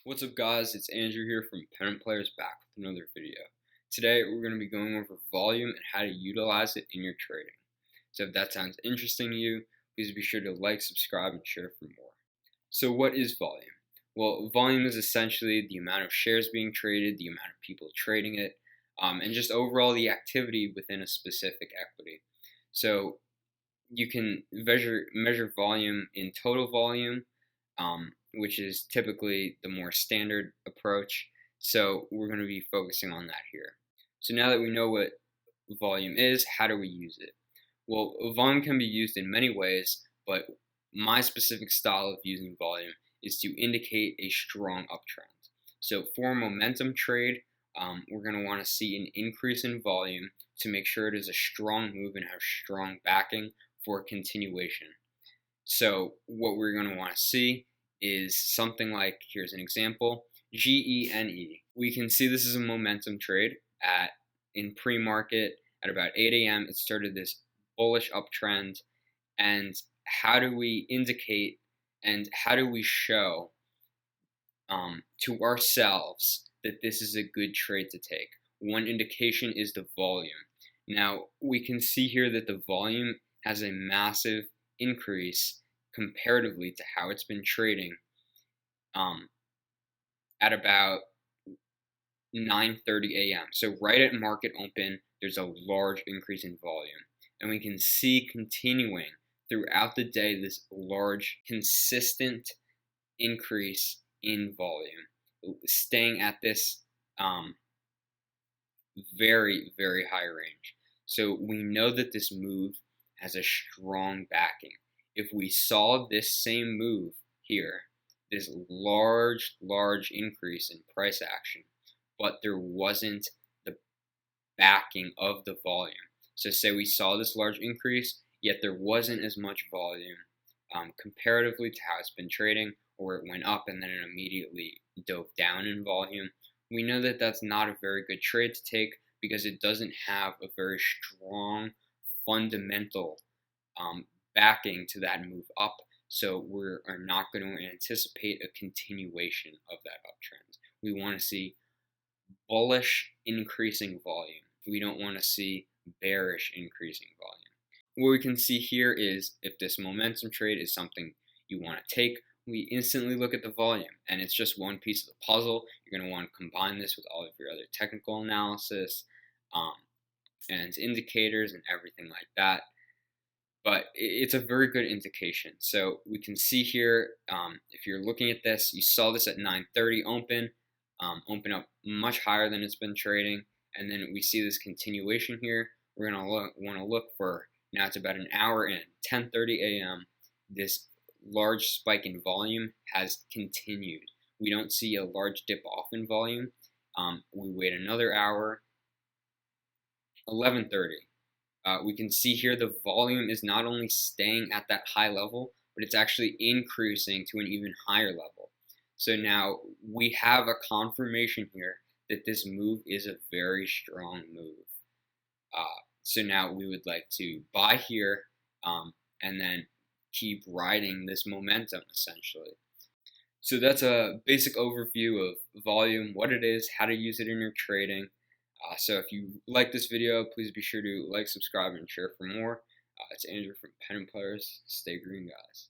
What's up guys, it's Andrew here from Pennant Players back with another video. Today we're going to be going over volume and how to utilize it in your trading. So if that sounds interesting to you, please be sure to like, subscribe, and share for more. So what is volume? Well, volume is essentially the amount of shares being traded, the amount of people trading it, and just overall the activity within a specific equity. So you can measure volume in total volume, which is typically the more standard approach. So we're going to be focusing on that here. So now that we know what volume is, how do we use it? Well, volume can be used in many ways, but my specific style of using volume is to indicate a strong uptrend. So for a momentum trade, we're going to want to see an increase in volume to make sure it is a strong move and have strong backing for continuation. So what we're going to want to see is something like, here's an example, GENE. We can see this is a momentum trade in pre-market at about 8 a.m. It started this bullish uptrend. And how do we indicate and how do we show to ourselves that this is a good trade to take? One indication is the volume. Now we can see here that the volume has a massive increase comparatively to how it's been trading at about 9:30 a.m. So right at market open, there's a large increase in volume. And we can see continuing throughout the day this large, consistent increase in volume, staying at this very, very high range. So we know that this move has a strong backing. If we saw this same move here, this large increase in price action, but there wasn't the backing of the volume. So say we saw this large increase, yet there wasn't as much volume comparatively to how it's been trading, or it went up and then it immediately dove down in volume. We know that that's not a very good trade to take because it doesn't have a very strong fundamental backing to that move up. So we are not going to anticipate a continuation of that uptrend. We want to see bullish increasing volume. We don't want to see bearish increasing volume. What we can see here is if this momentum trade is something you want to take, we instantly look at the volume, and it's just one piece of the puzzle. You're going to want to combine this with all of your other technical analysis and indicators and everything like that. But it's a very good indication. So we can see here, if you're looking at this, you saw this at 9:30 open up much higher than it's been trading, and then we see this continuation here. We're going to want to look for, now it's about an hour in, 10:30 a.m., this large spike in volume has continued. We don't see a large dip off in volume. We wait another hour, 11:30. We can see here the volume is not only staying at that high level, but it's actually increasing to an even higher level. So now we have a confirmation here that this move is a very strong move. So now we would like to buy here and then keep riding this momentum essentially. So that's a basic overview of volume, what it is, how to use it in your trading. So if you like this video, please be sure to like, subscribe, and share for more. It's Andrew from Pennant Players. Stay green, guys.